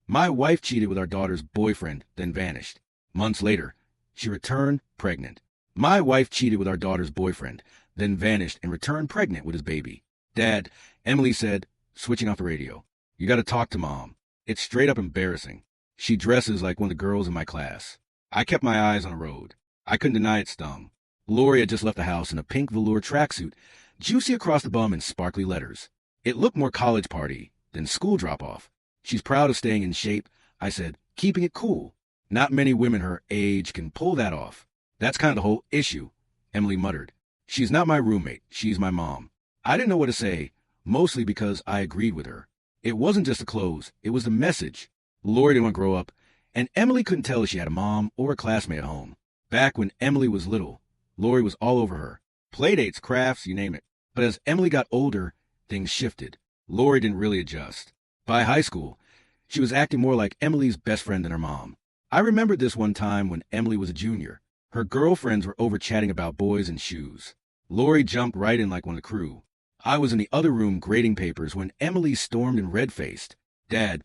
My wife cheated with our daughter's boyfriend, then vanished. Months later, she returned pregnant. My wife cheated with our daughter's boyfriend, then vanished and returned pregnant with his baby. Dad, Emily said, switching off the radio, you gotta talk to Mom. It's straight up embarrassing. She dresses like one of the girls in my class. I kept my eyes on the road. I couldn't deny it stung. Lori had just left the house in a pink velour tracksuit, juicy across the bum in sparkly letters. It looked more college party than school drop-off. She's proud of staying in shape, I said, keeping it cool. Not many women her age can pull that off. That's kind of the whole issue, Emily muttered. She's not my roommate, she's my mom. I didn't know what to say, mostly because I agreed with her. It wasn't just the clothes, it was the message. Lori didn't want to grow up, and Emily couldn't tell if she had a mom or a classmate at home. Back when Emily was little, Lori was all over her. Playdates, crafts, you name it. But as Emily got older, things shifted. Lori didn't really adjust. By high school, she was acting more like Emily's best friend than her mom. I remembered this one time when Emily was a junior. Her girlfriends were over chatting about boys and shoes. Lori jumped right in like one of the crew. I was in the other room grading papers when Emily stormed in red-faced. Dad,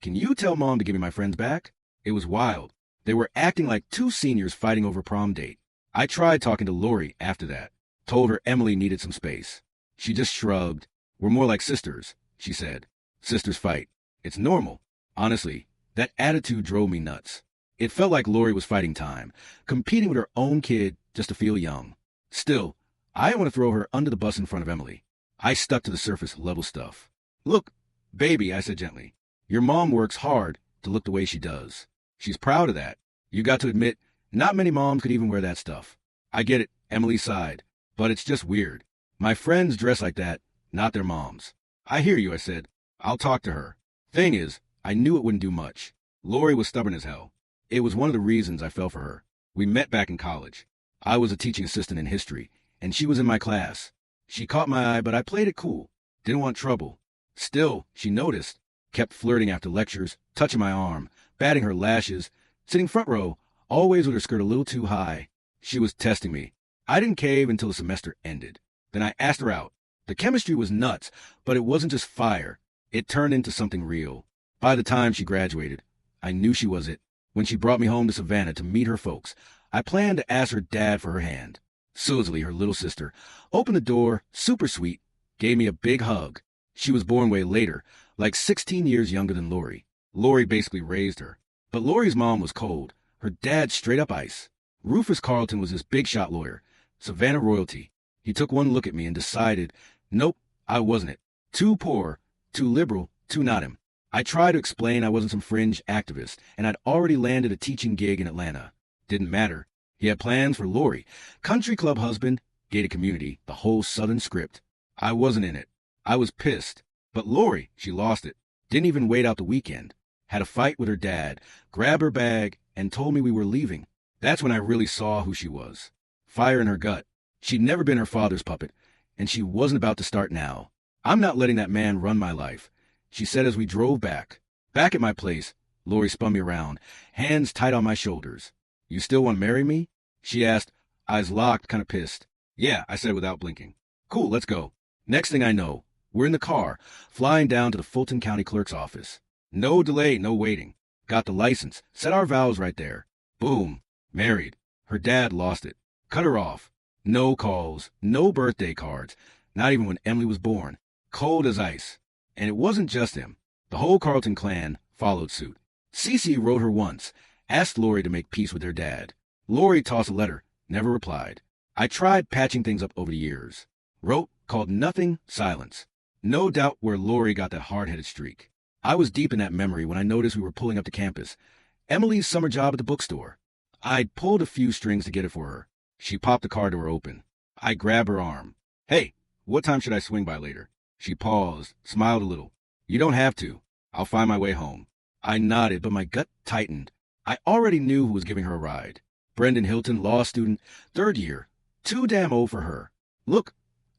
can you tell Mom to give me my friends back? It was wild. They were acting like two seniors fighting over a prom date. I tried talking to Lori after that. Told her Emily needed some space. She just shrugged. We're more like sisters, she said. Sisters fight. It's normal. Honestly, that attitude drove me nuts. It felt like Lori was fighting time, competing with her own kid just to feel young. Still, I didn't want to throw her under the bus in front of Emily. I stuck to the surface level stuff. Look, baby, I said gently, your mom works hard to look the way she does. She's proud of that. You got to admit, not many moms could even wear that stuff. I get it, Emily sighed, but it's just weird. My friends dress like that, not their moms. I hear you, I said. I'll talk to her. Thing is, I knew it wouldn't do much. Lori was stubborn as hell. It was one of the reasons I fell for her. We met back in college. I was a teaching assistant in history, and she was in my class. She caught my eye, but I played it cool. Didn't want trouble. Still, she noticed. Kept flirting after lectures, touching my arm, batting her lashes, sitting front row, always with her skirt a little too high. She was testing me. I didn't cave until the semester ended. Then I asked her out. The chemistry was nuts, but it wasn't just fire. It turned into something real. By the time she graduated, I knew she was it. When she brought me home to Savannah to meet her folks, I planned to ask her dad for her hand. Susie, her little sister, opened the door, super sweet, gave me a big hug. She was born way later, like 16 years younger than Lori. Lori basically raised her. But Lori's mom was cold. Her dad straight up ice. Rufus Carlton was this big shot lawyer, Savannah royalty. He took one look at me and decided, nope, I wasn't it. Too poor, too liberal, too not him. I tried to explain I wasn't some fringe activist, and I'd already landed a teaching gig in Atlanta. Didn't matter. He had plans for Lori, country club husband, gated community, the whole southern script. I wasn't in it. I was pissed. But Lori, she lost it. Didn't even wait out the weekend. Had a fight with her dad, grabbed her bag, and told me we were leaving. That's when I really saw who she was. Fire in her gut. She'd never been her father's puppet, and she wasn't about to start now. I'm not letting that man run my life, she said as we drove back. Back at my place, Lori spun me around, hands tight on my shoulders. You still want to marry me? She asked, eyes locked, kind of pissed. Yeah, I said without blinking. Cool, let's go. Next thing I know, we're in the car, flying down to the Fulton County Clerk's office. No delay, no waiting. Got the license, set our vows right there. Boom, married. Her dad lost it. Cut her off. No calls, no birthday cards, not even when Emily was born. Cold as ice. And it wasn't just him. The whole Carlton clan followed suit. Cece wrote her once, asked Lori to make peace with her dad. Lori tossed a letter, never replied. I tried patching things up over the years. Wrote, called nothing, silence. No doubt where Lori got that hard-headed streak. I was deep in that memory when I noticed we were pulling up to campus. Emily's summer job at the bookstore. I'd pulled a few strings to get it for her. She popped the car door open. I grabbed her arm. Hey, what time should I swing by later? She paused, smiled a little. You don't have to. I'll find my way home. I nodded, but my gut tightened. I already knew who was giving her a ride. Brendan Hilton, law student, 3rd year. Too damn old for her. Look,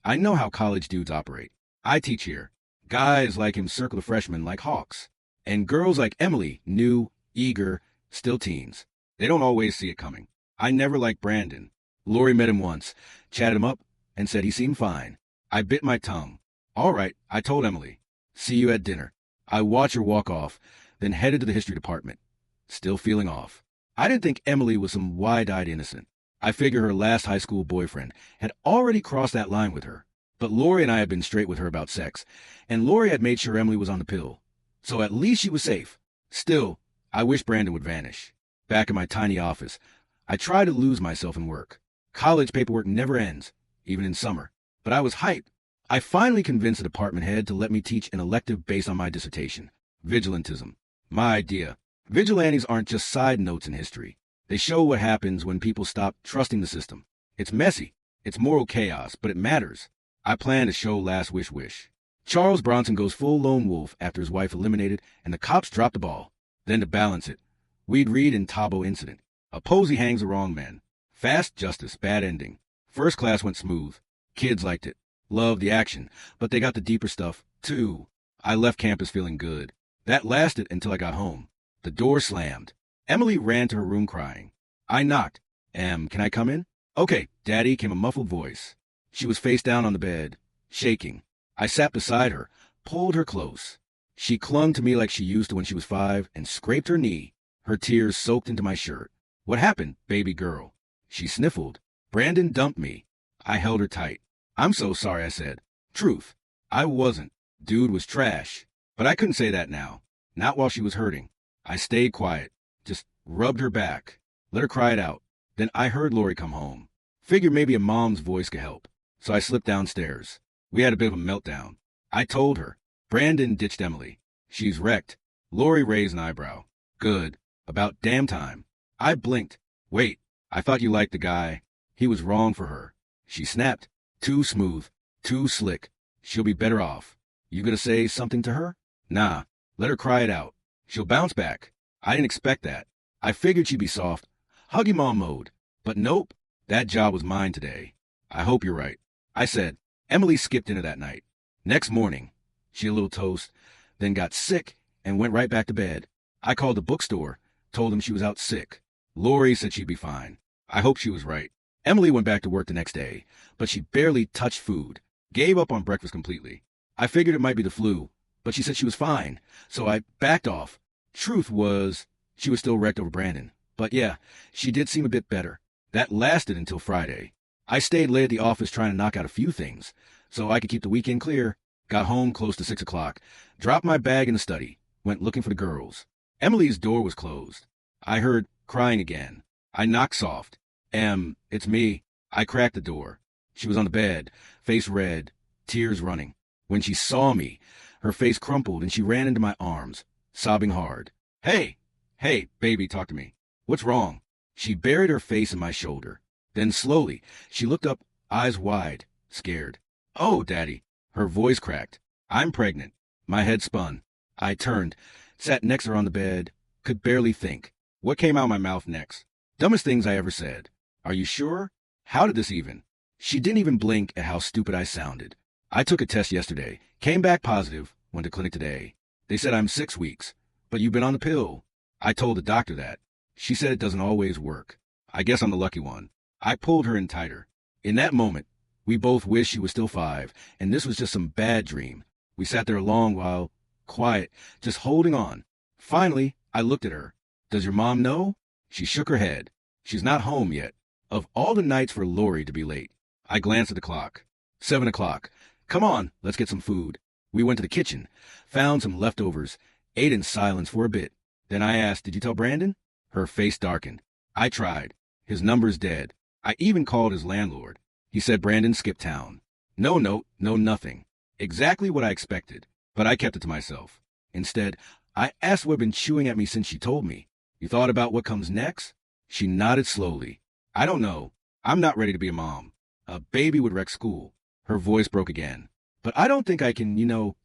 I know how college dudes operate. I teach here. Guys like him circle the freshmen like hawks. And girls like Emily, new, eager, still teens. They don't always see it coming. I never liked Brandon. Lori met him once, chatted him up, and said he seemed fine. I bit my tongue. All right, I told Emily. See you at dinner. I watched her walk off, then headed to the history department. Still feeling off. I didn't think Emily was some wide-eyed innocent. I figured her last high school boyfriend had already crossed that line with her. But Lori and I had been straight with her about sex, and Lori had made sure Emily was on the pill. So at least she was safe. Still, I wish Brandon would vanish. Back in my tiny office, I tried to lose myself in work. College paperwork never ends, even in summer. But I was hyped. I finally convinced the department head to let me teach an elective based on my dissertation, vigilantism. My idea. Vigilantes aren't just side notes in history. They show what happens when people stop trusting the system. It's messy. It's moral chaos, but it matters. I plan to show Last Wish. Charles Bronson goes full lone wolf after his wife eliminated, and the cops drop the ball. Then to balance it, we'd read in Tabo Incident. A posy hangs the wrong man. Fast justice, bad ending. First class went smooth. Kids liked it. Loved the action, but they got the deeper stuff, too. I left campus feeling good. That lasted until I got home. The door slammed. Emily ran to her room crying. I knocked. Can I come in? Okay, Daddy, came a muffled voice. She was face down on the bed, shaking. I sat beside her, pulled her close. She clung to me like she used to when she was 5 and scraped her knee. Her tears soaked into my shirt. What happened, baby girl? She sniffled. Brandon dumped me. I held her tight. I'm so sorry, I said. Truth. I wasn't. Dude was trash. But I couldn't say that now. Not while she was hurting. I stayed quiet. Just rubbed her back. Let her cry it out. Then I heard Lori come home. Figured maybe a mom's voice could help. So I slipped downstairs. We had a bit of a meltdown. I told her. Brandon ditched Emily. She's wrecked. Lori raised an eyebrow. Good. About damn time. I blinked. Wait, I thought you liked the guy. He was wrong for her. She snapped. Too smooth. Too slick. She'll be better off. You gonna say something to her? Nah. Let her cry it out. She'll bounce back. I didn't expect that. I figured she'd be soft. Huggy mom mode. But nope. That job was mine today. I hope you're right. I said. Emily skipped dinner that night. Next morning, she ate a little toast, then got sick and went right back to bed. I called the bookstore, told them she was out sick. Lori said she'd be fine. I hope she was right. Emily went back to work the next day, but she barely touched food, gave up on breakfast completely. I figured it might be the flu, but she said she was fine, so I backed off. Truth was, she was still wrecked over Brandon. But yeah, she did seem a bit better. That lasted until Friday. I stayed late at the office trying to knock out a few things, so I could keep the weekend clear. Got home close to 6 o'clock, dropped my bag in the study, went looking for the girls. Emily's door was closed. I heard crying again. I knocked soft. It's me. I cracked the door. She was on the bed, face red, tears running. When she saw me, her face crumpled and she ran into my arms, sobbing hard. Hey, baby, talk to me. What's wrong? She buried her face in my shoulder. Then slowly, she looked up, eyes wide, scared. Oh, Daddy. Her voice cracked. I'm pregnant. My head spun. I turned, sat next to her on the bed, could barely think. What came out of my mouth next? Dumbest things I ever said. Are you sure? How did this even? She didn't even blink at how stupid I sounded. I took a test yesterday, came back positive, went to clinic today. They said I'm 6 weeks, but you've been on the pill. I told the doctor that. She said it doesn't always work. I guess I'm the lucky one. I pulled her in tighter. In that moment, we both wished she was still 5, and this was just some bad dream. We sat there a long while, quiet, just holding on. Finally, I looked at her. Does your mom know? She shook her head. She's not home yet. Of all the nights for Lori to be late. I glanced at the clock. 7 o'clock. Come on, let's get some food. We went to the kitchen, found some leftovers, ate in silence for a bit. Then I asked, did you tell Brandon? Her face darkened. I tried. His number's dead. I even called his landlord. He said Brandon skipped town. No note, no nothing. Exactly what I expected. But I kept it to myself. Instead, I asked what had been chewing at me since she told me. You thought about what comes next? She nodded slowly. I don't know. I'm not ready to be a mom. A baby would wreck school. Her voice broke again. But I don't think I can,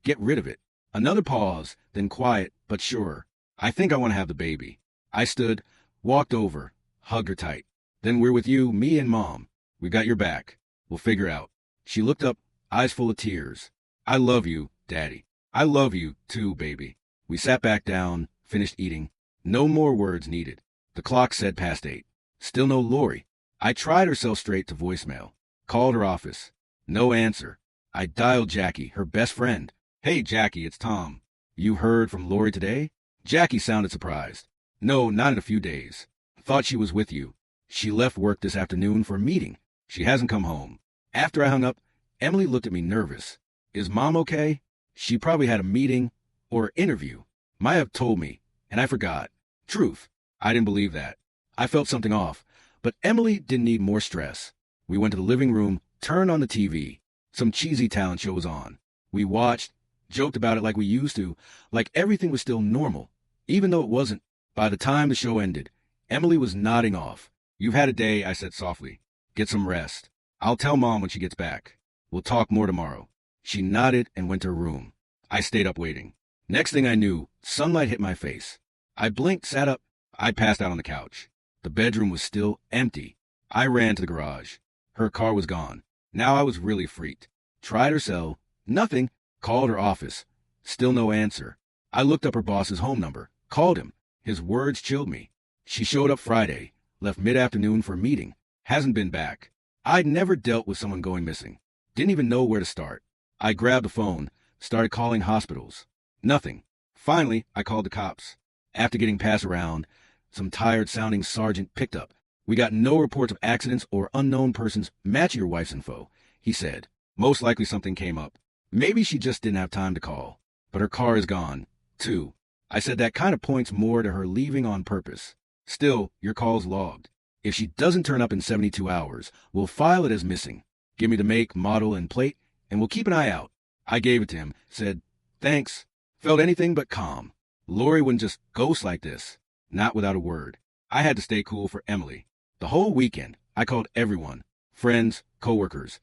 get rid of it. Another pause, then quiet, but sure. I think I want to have the baby. I stood, walked over, hugged her tight. Then we're with you, me and Mom. We got your back. We'll figure out. She looked up, eyes full of tears. I love you, Daddy. I love you, too, baby. We sat back down, finished eating. No more words needed. The clock said past 8. Still no Lori. I tried her cell straight to voicemail. Called her office. No answer. I dialed Jackie, her best friend. Hey, Jackie, it's Tom. You heard from Lori today? Jackie sounded surprised. No, not in a few days. Thought she was with you. She left work this afternoon for a meeting. She hasn't come home. After I hung up, Emily looked at me nervous. Is Mom okay? She probably had a meeting or interview. Might have told me, and I forgot. Truth, I didn't believe that. I felt something off, but Emily didn't need more stress. We went to the living room, turned on the TV. Some cheesy talent show was on. We watched, joked about it like we used to, like everything was still normal, even though it wasn't. By the time the show ended, Emily was nodding off. You've had a day, I said softly. Get some rest. I'll tell Mom when she gets back. We'll talk more tomorrow. She nodded and went to her room. I stayed up waiting. Next thing I knew, sunlight hit my face. I blinked, sat up. I passed out on the couch. The bedroom was still empty. I ran to the garage. Her car was gone. Now I was really freaked. Tried her cell. Nothing. Called her office. Still no answer. I looked up her boss's home number. Called him. His words chilled me. She showed up Friday. Left mid-afternoon for a meeting. Hasn't been back. I'd never dealt with someone going missing. Didn't even know where to start. I grabbed the phone. Started calling hospitals. Nothing. Finally, I called the cops. After getting passed around, some tired-sounding sergeant picked up. We got no reports of accidents or unknown persons matching your wife's info, he said. Most likely something came up. Maybe she just didn't have time to call. But her car is gone, too. I said that kind of points more to her leaving on purpose. Still, your call's logged. If she doesn't turn up in 72 hours, we'll file it as missing. Give me the make, model, and plate, and we'll keep an eye out. I gave it to him, said, thanks. Felt anything but calm. Lori wouldn't just ghost like this. Not without a word. I had to stay cool for Emily. The whole weekend, I called everyone. Friends, coworkers,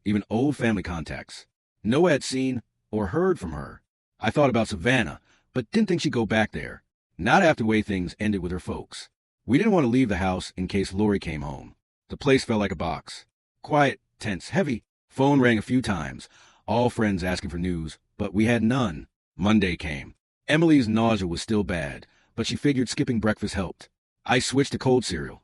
even old family contacts. No one had seen or heard from her. I thought about Savannah, but didn't think she'd go back there. Not after the way things ended with her folks. We didn't want to leave the house in case Lori came home. The place felt like a box. Quiet, tense, heavy. Phone rang a few times. All friends asking for news, but we had none. Monday came. Emily's nausea was still bad, but she figured skipping breakfast helped. I switched to cold cereal.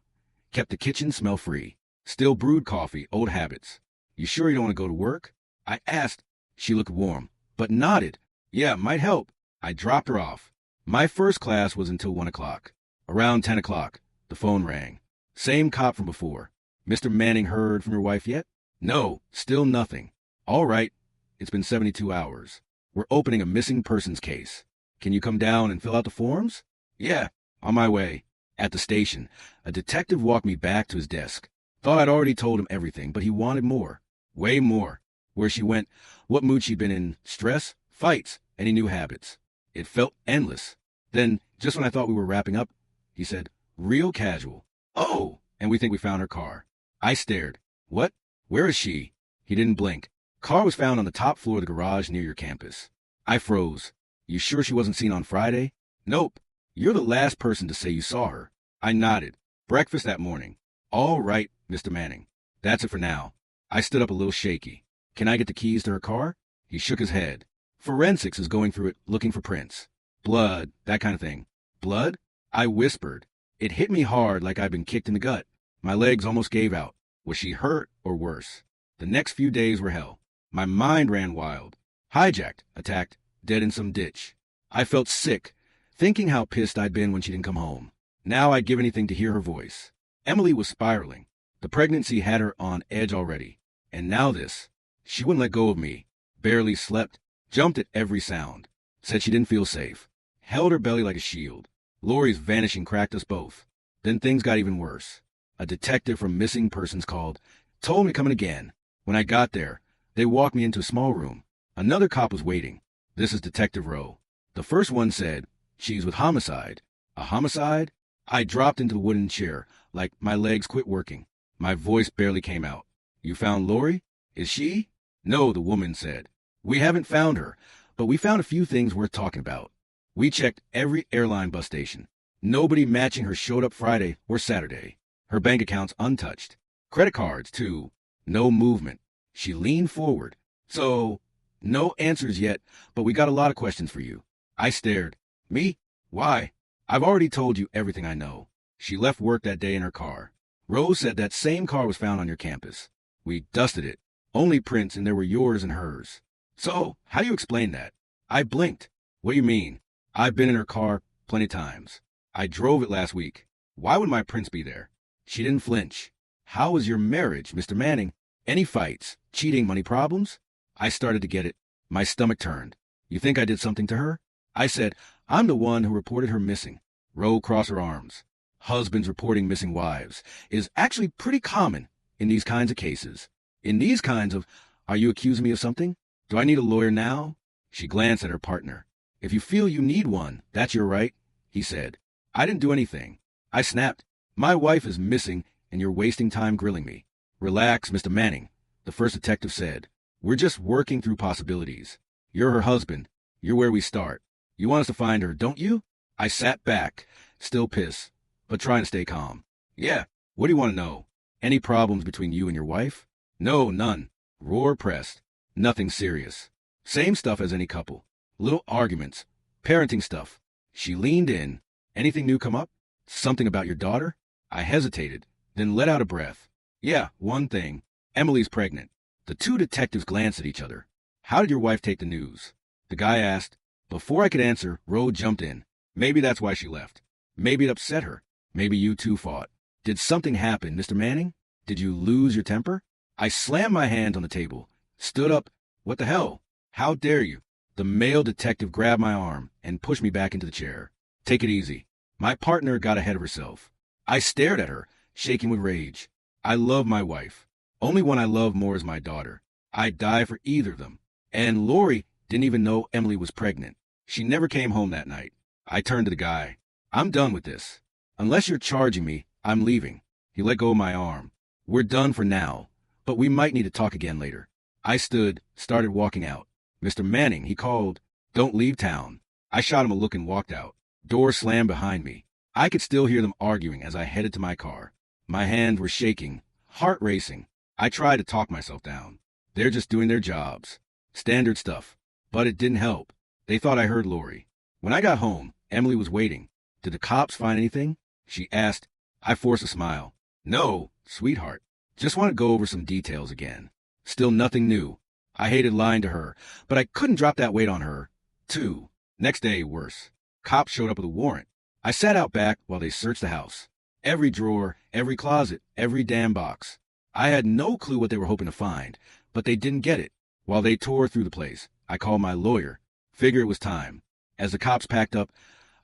Kept the kitchen smell-free. Still brewed coffee, old habits. You sure you don't want to go to work? I asked. She looked warm, but nodded. Yeah, might help. I dropped her off. My first class was until 1 o'clock. Around 10 o'clock, the phone rang. Same cop from before. Mr. Manning heard from your wife yet? No, still nothing. All right. It's been 72 hours. We're opening a missing persons case. Can you come down and fill out the forms? Yeah, on my way. At the station, a detective walked me back to his desk. Thought I'd already told him everything, but he wanted more. Way more. Where she went, what mood she'd been in, stress, fights, any new habits. It felt endless. Then, just when I thought we were wrapping up, he said, real casual. Oh, and we think we found her car. I stared. What? Where is she? He didn't blink. Car was found on the top floor of the garage near your campus. I froze. You sure she wasn't seen on Friday? Nope. You're the last person to say you saw her. I nodded. Breakfast that morning. All right, Mr. Manning. That's it for now. I stood up a little shaky. Can I get the keys to her car? He shook his head. Forensics is going through it looking for prints. Blood, that kind of thing. Blood? I whispered. It hit me hard like I'd been kicked in the gut. My legs almost gave out. Was she hurt or worse? The next few days were hell. My mind ran wild. Hijacked, attacked, dead in some ditch. I felt sick, thinking how pissed I'd been when she didn't come home. Now I'd give anything to hear her voice. Emily was spiraling. The pregnancy had her on edge already. And now this. She wouldn't let go of me. Barely slept. Jumped at every sound. Said she didn't feel safe. Held her belly like a shield. Lori's vanishing cracked us both. Then things got even worse. A detective from Missing Persons called. Told me to come in again. When I got there, they walked me into a small room. Another cop was waiting. This is Detective Rowe. The first one said, she's with homicide. A homicide? I dropped into the wooden chair, like my legs quit working. My voice barely came out. You found Lori? Is she? No, the woman said. We haven't found her, but we found a few things worth talking about. We checked every airline bus station. Nobody matching her showed up Friday or Saturday. Her bank account's untouched. Credit cards, too. No movement. She leaned forward. So, no answers yet, but we got a lot of questions for you. I stared. Me? Why? I've already told you everything I know. She left work that day in her car. Rose said that same car was found on your campus. We dusted it. Only prints, and there were yours and hers. So, how do you explain that? I blinked. What do you mean? I've been in her car Plenty times. I drove it last week. Why would my prince be there? She didn't flinch. How was your marriage, Mr. Manning? Any fights? Cheating? Money problems? I started to get it. My stomach turned. You think I did something to her? I said, I'm the one who reported her missing. Row across her arms. Husbands reporting missing wives is actually pretty common in these kinds of cases. In these kinds of, are you accusing me of something? Do I need a lawyer now? She glanced at her partner. If you feel you need one, that's your right, he said. I didn't do anything. I snapped. My wife is missing and you're wasting time grilling me. Relax, Mr. Manning, the first detective said. We're just working through possibilities. You're her husband. You're where we start. You want us to find her, don't you? I sat back, still pissed, but trying to stay calm. Yeah, what do you want to know? Any problems between you and your wife? No, none. Roar pressed. Nothing serious. Same stuff as any couple. Little arguments. Parenting stuff. She leaned in. Anything new come up? Something about your daughter? I hesitated, then let out a breath. Yeah, one thing. Emily's pregnant. The two detectives glanced at each other. How did your wife take the news? The guy asked. Before I could answer, Rode jumped in. Maybe that's why she left. Maybe it upset her. Maybe you two fought. Did something happen, Mr. Manning? Did you lose your temper? I slammed my hand on the table, stood up. What the hell? How dare you? The male detective grabbed my arm and pushed me back into the chair. Take it easy. My partner got ahead of herself. I stared at her, shaking with rage. I love my wife. Only one I love more is my daughter. I'd die for either of them. And Lori didn't even know Emily was pregnant. She never came home that night. I turned to the guy. I'm done with this. Unless you're charging me, I'm leaving. He let go of my arm. We're done for now, but we might need to talk again later. I stood, started walking out. Mr. Manning, he called. Don't leave town. I shot him a look and walked out. Door slammed behind me. I could still hear them arguing as I headed to my car. My hands were shaking, heart racing. I tried to talk myself down. They're just doing their jobs. Standard stuff. But it didn't help. They thought I heard Lori. When I got home, Emily was waiting. Did the cops find anything? She asked. I forced a smile. No, sweetheart. Just want to go over some details again. Still nothing new. I hated lying to her, but I couldn't drop that weight on her, too. Next day, worse. Cops showed up with a warrant. I sat out back while they searched the house. Every drawer, every closet, every damn box. I had no clue what they were hoping to find, but they didn't get it. While they tore through the place, I called my lawyer. Figured it was time. As the cops packed up,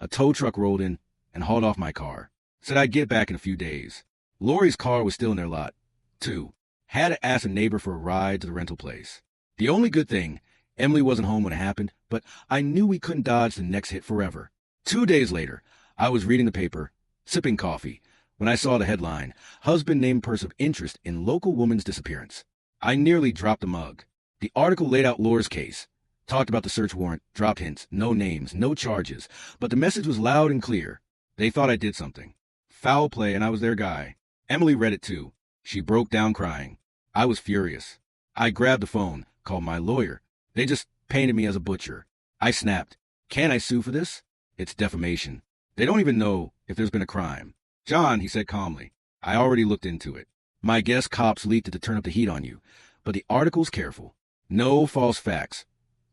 a tow truck rolled in and hauled off my car. Said I'd get back in a few days. Lori's car was still in their lot, too. Had to ask a neighbor for a ride to the rental place. The only good thing, Emily wasn't home when it happened, but I knew we couldn't dodge the next hit forever. 2 days later, I was reading the paper, sipping coffee, when I saw the headline, Husband named person of interest in local woman's disappearance. I nearly dropped the mug. The article laid out Laura's case, talked about the search warrant, dropped hints, no names, no charges, but the message was loud and clear. They thought I did something. Foul play, and I was their guy. Emily read it too. She broke down crying. I was furious. I grabbed the phone, called my lawyer. They just painted me as a butcher. I snapped. Can I sue for this? It's defamation. They don't even know if there's been a crime. John, he said calmly, I already looked into it. My guess cops leaked it to turn up the heat on you, but the article's careful. No false facts,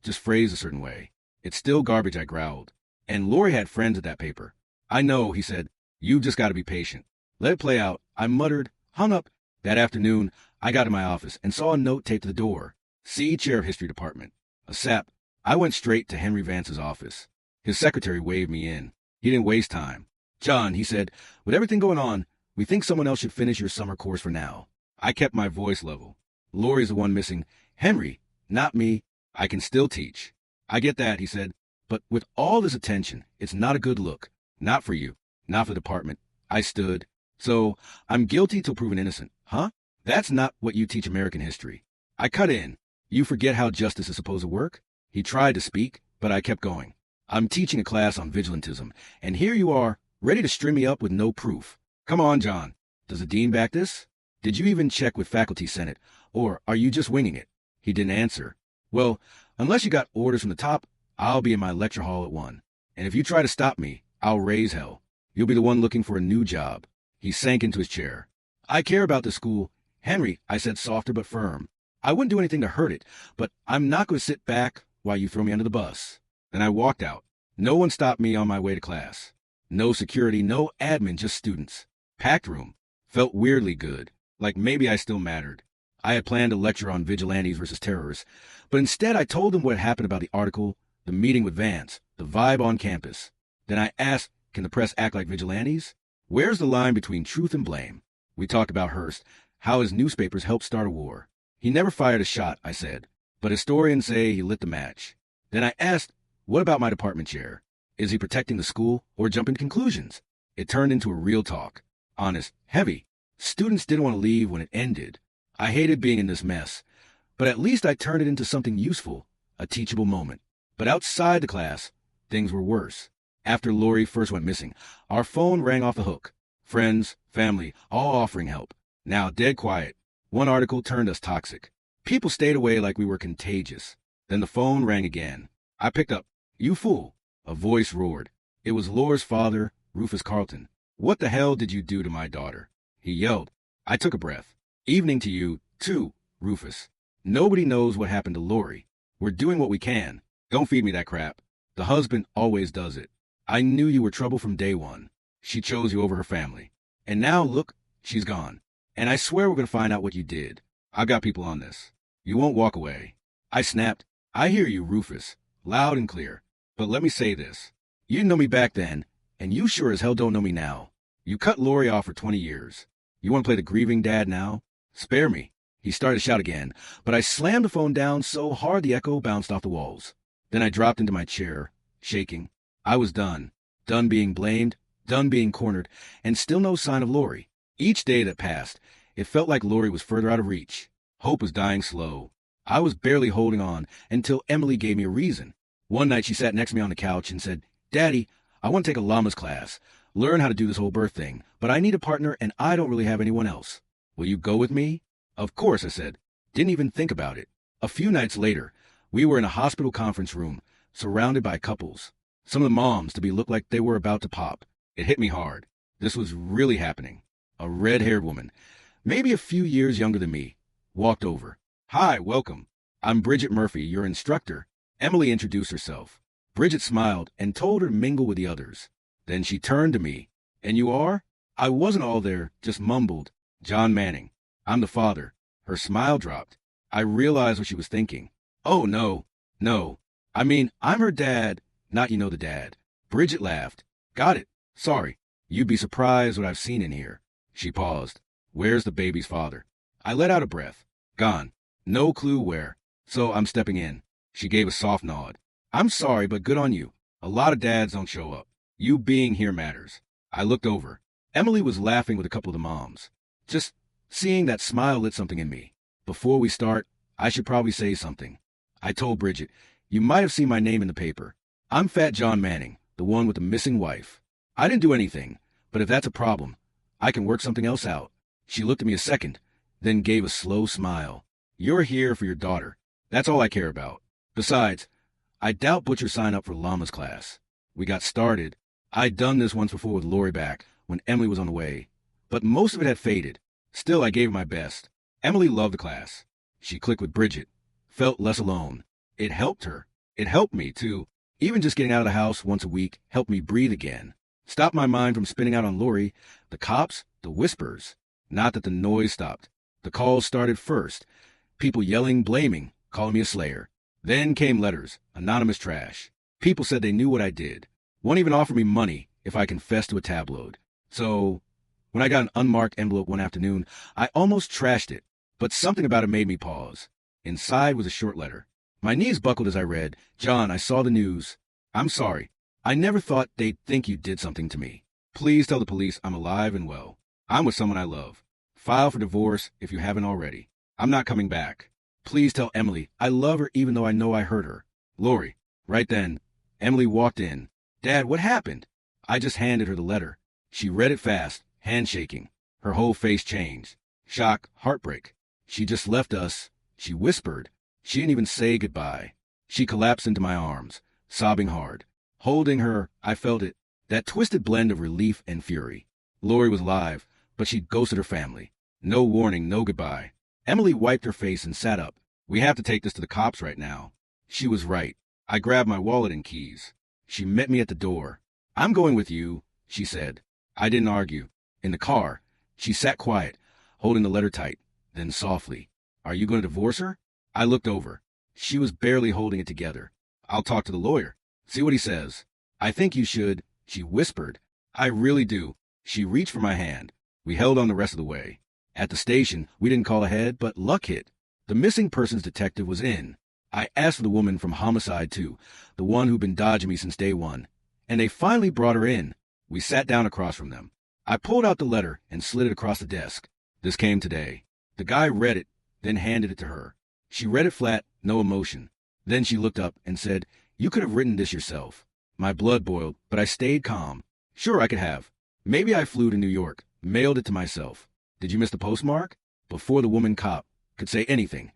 just phrased a certain way. It's still garbage, I growled. And Lori had friends at that paper. I know, he said. You've just got to be patient. Let it play out. I muttered, hung up. That afternoon, I got to my office and saw a note taped to the door. See, Chair of History Department. A sap. I went straight to Henry Vance's office. His secretary waved me in. He didn't waste time. John, he said, with everything going on, we think someone else should finish your summer course for now. I kept my voice level. Lori's the one missing. Henry, not me. I can still teach. I get that, he said. But with all this attention, it's not a good look. Not for you. Not for the department. I stood. So, I'm guilty till proven innocent, huh? That's not what you teach American history. I cut in. You forget how justice is supposed to work? He tried to speak, but I kept going. I'm teaching a class on vigilantism, and here you are, ready to string me up with no proof. Come on, John. Does the dean back this? Did you even check with faculty senate, or are you just winging it? He didn't answer. Well, unless you got orders from the top, I'll be in my lecture hall at 1. And if you try to stop me, I'll raise hell. You'll be the one looking for a new job. He sank into his chair. I care about the school. Henry, I said softer but firm. I wouldn't do anything to hurt it, but I'm not going to sit back while you throw me under the bus. Then I walked out. No one stopped me on my way to class. No security, no admin, just students. Packed room. Felt weirdly good, like maybe I still mattered. I had planned a lecture on vigilantes versus terrorists, but instead I told them what happened about the article, the meeting with Vance, the vibe on campus. Then I asked, can the press act like vigilantes? Where's the line between truth and blame? We talked about Hearst, how his newspapers helped start a war. He never fired a shot, I said, but historians say he lit the match. Then I asked, what about my department chair? Is he protecting the school or jumping to conclusions? It turned into a real talk. Honest, heavy. Students didn't want to leave when it ended. I hated being in this mess, but at least I turned it into something useful, a teachable moment. But outside the class, things were worse. After Lori first went missing, our phone rang off the hook. Friends, family, all offering help. Now dead quiet. One article turned us toxic. People stayed away like we were contagious. Then the phone rang again. I picked up. You fool. A voice roared. It was Laura's father, Rufus Carlton. What the hell did you do to my daughter? He yelled. I took a breath. Evening to you, too, Rufus. Nobody knows what happened to Lori. We're doing what we can. Don't feed me that crap. The husband always does it. I knew you were trouble from day one. She chose you over her family. And now, look, she's gone. And I swear we're going to find out what you did. I've got people on this. You won't walk away. I snapped. I hear you, Rufus. Loud and clear. But let me say this. You didn't know me back then, and you sure as hell don't know me now. You cut Lori off for 20 years. You want to play the grieving dad now? Spare me. He started to shout again, but I slammed the phone down so hard the echo bounced off the walls. Then I dropped into my chair, shaking. I was done. Done being blamed, done being cornered, and still no sign of Lori. Each day that passed, it felt like Lori was further out of reach. Hope was dying slow. I was barely holding on until Emily gave me a reason. One night she sat next to me on the couch and said, Daddy, I want to take a llamas class, learn how to do this whole birth thing, but I need a partner and I don't really have anyone else. Will you go with me? Of course, I said. Didn't even think about it. A few nights later, we were in a hospital conference room, surrounded by couples. Some of the moms to be looked like they were about to pop. It hit me hard. This was really happening. A red-haired woman, maybe a few years younger than me, walked over. Hi, welcome. I'm Bridget Murphy, your instructor. Emily introduced herself. Bridget smiled and told her to mingle with the others. Then she turned to me. And you are? I wasn't all there, just mumbled. John Manning. I'm the father. Her smile dropped. I realized what she was thinking. Oh, no. I mean, I'm her dad, not you know the dad. Bridget laughed. Got it. Sorry. You'd be surprised what I've seen in here. She paused. Where's the baby's father? I let out a breath. Gone. No clue where. So I'm stepping in. She gave a soft nod. I'm sorry, but good on you. A lot of dads don't show up. You being here matters. I looked over. Emily was laughing with a couple of the moms. Just seeing that smile lit something in me. Before we start, I should probably say something. I told Bridget, you might have seen my name in the paper. I'm Fat John Manning, the one with the missing wife. I didn't do anything, but if that's a problem, I can work something else out. She looked at me a second, then gave a slow smile. You're here for your daughter. That's all I care about. Besides, I doubt Butcher signed up for Llama's class. We got started. I'd done this once before with Lori back, when Emily was on the way. But most of it had faded. Still, I gave my best. Emily loved the class. She clicked with Bridget. Felt less alone. It helped her. It helped me, too. Even just getting out of the house once a week helped me breathe again. Stopped my mind from spinning out on Lori, the cops, the whispers. Not that the noise stopped. The calls started first. People yelling, blaming, calling me a slayer. Then came letters, anonymous trash. People said they knew what I did. One even offered me money if I confessed to a tabloid. So, when I got an unmarked envelope one afternoon, I almost trashed it. But something about it made me pause. Inside was a short letter. My knees buckled as I read, John, I saw the news. I'm sorry. I never thought they'd think you did something to me. Please tell the police I'm alive and well. I'm with someone I love. File for divorce if you haven't already. I'm not coming back. Please tell Emily I love her even though I know I hurt her. Lori. Right then, Emily walked in. Dad, what happened? I just handed her the letter. She read it fast, handshaking. Her whole face changed. Shock, heartbreak. She just left us. She whispered. She didn't even say goodbye. She collapsed into my arms, sobbing hard. Holding her, I felt it, that twisted blend of relief and fury. Lori was alive, but she'd ghosted her family. No warning, no goodbye. Emily wiped her face and sat up. We have to take this to the cops right now. She was right. I grabbed my wallet and keys. She met me at the door. "I'm going with you," she said. I didn't argue. In the car, she sat quiet, holding the letter tight, then softly. "Are you going to divorce her?" I looked over. She was barely holding it together. "I'll talk to the lawyer. See what he says." "I think you should," she whispered. "I really do." She reached for my hand. We held on the rest of the way. At the station, we didn't call ahead, but luck hit. The missing persons detective was in. I asked for the woman from Homicide too, the one who'd been dodging me since day one. And they finally brought her in. We sat down across from them. I pulled out the letter and slid it across the desk. "This came today." The guy read it, then handed it to her. She read it flat, no emotion. Then she looked up and said, "You could have written this yourself." My blood boiled, but I stayed calm. Sure, I could have. Maybe I flew to New York, mailed it to myself. "Did you miss the postmark?" Before the woman cop could say anything,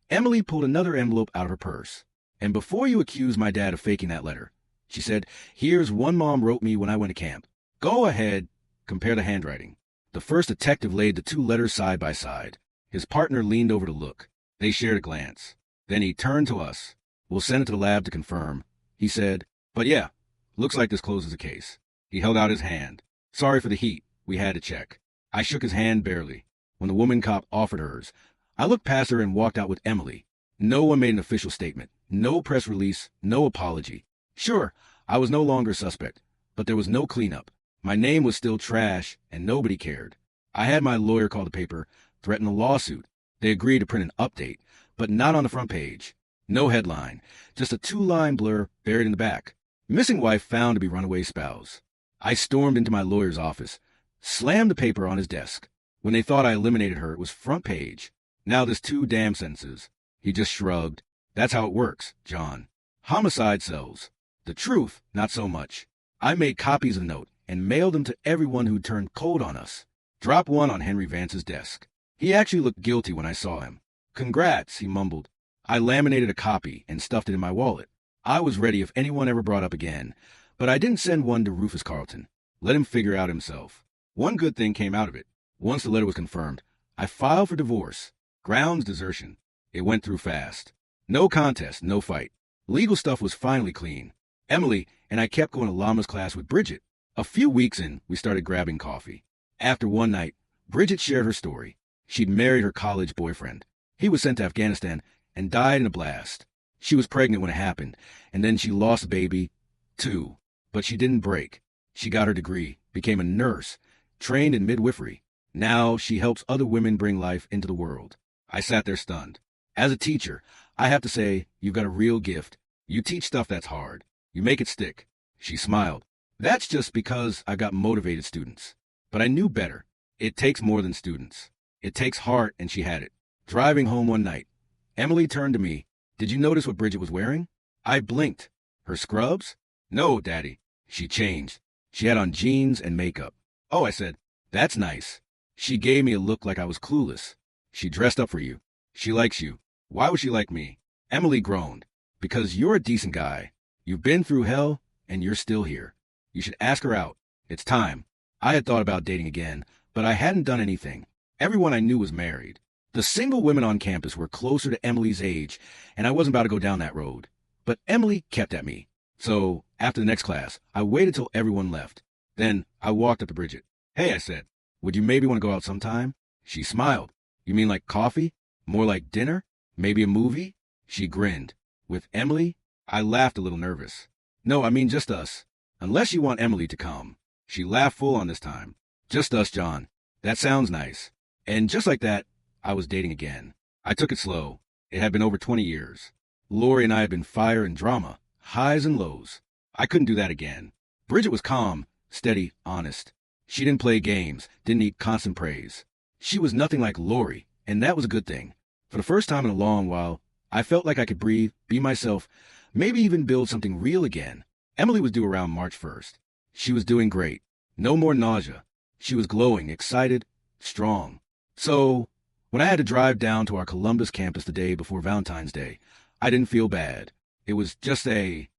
Emily pulled another envelope out of her purse. "And before you accuse my dad of faking that letter," she said, "here's one Mom wrote me when I went to camp. Go ahead, compare the handwriting." The first detective laid the two letters side by side. His partner leaned over to look. They shared a glance. Then he turned to us. "We'll send it to the lab to confirm," he said. "But yeah, looks like this closes the case." He held out his hand. "Sorry for the heat. We had to check." I shook his hand barely. When the woman cop offered hers, I looked past her and walked out with Emily. No one made an official statement. No press release. No apology. Sure, I was no longer a suspect, but there was no cleanup. My name was still trash, and nobody cared. I had my lawyer call the paper, threaten a lawsuit. They agreed to print an update, but not on the front page. No headline, just a two-line blur buried in the back. "Missing wife found to be runaway spouse." I stormed into my lawyer's office, slammed the paper on his desk. When they thought I eliminated her, it was front page. Now there's 2 damn sentences. He just shrugged. "That's how it works, John. Homicide sells. The truth, not so much." I made copies of the note and mailed them to everyone who turned cold on us. Drop one on Henry Vance's desk. He actually looked guilty when I saw him. "Congrats," he mumbled. I laminated a copy and stuffed it in my wallet. I was ready if anyone ever brought up again, but I didn't send one to Rufus Carlton. Let him figure out himself. One good thing came out of it. Once the letter was confirmed, I filed for divorce. Grounds desertion. It went through fast. No contest, no fight. Legal stuff was finally clean. Emily and I kept going to Llama's class with Bridget. A few weeks in, we started grabbing coffee. After one night, Bridget shared her story. She'd married her college boyfriend. He was sent to Afghanistan and died in a blast. She was pregnant when it happened, and then she lost a baby, too. But she didn't break. She got her degree, became a nurse, trained in midwifery. Now she helps other women bring life into the world. I sat there stunned. As a teacher, I have to say, you've got a real gift. You teach stuff that's hard. You make it stick. She smiled. That's just because I got motivated students. But I knew better. It takes more than students. It takes heart, and she had it. Driving home one night, Emily turned to me. "Did you notice what Bridget was wearing?" I blinked. "Her scrubs?" "No, Daddy." She changed. She had on jeans and makeup. "Oh," I said, "that's nice." She gave me a look like I was clueless. "She dressed up for you. She likes you." "Why would she like me?" Emily groaned. "Because you're a decent guy. You've been through hell, and you're still here. You should ask her out. It's time." I had thought about dating again, but I hadn't done anything. Everyone I knew was married. The single women on campus were closer to Emily's age, and I wasn't about to go down that road. But Emily kept at me. So, after the next class, I waited till everyone left. Then, I walked up to Bridget. "Hey," I said, "would you maybe want to go out sometime?" She smiled. "You mean like coffee? More like dinner? Maybe a movie?" She grinned. "With Emily?" I laughed a little nervous. "No, I mean just us. Unless you want Emily to come." She laughed full on this time. "Just us, John. That sounds nice." And just like that, I was dating again. I took it slow. It had been over 20 years. Lori and I had been fire and drama, highs and lows. I couldn't do that again. Bridget was calm, steady, honest. She didn't play games, didn't need constant praise. She was nothing like Lori, and that was a good thing. For the first time in a long while, I felt like I could breathe, be myself, maybe even build something real again. Emily was due around March 1st. She was doing great. No more nausea. She was glowing, excited, strong. So, when I had to drive down to our Columbus campus the day before Valentine's Day, I didn't feel bad. It was just a,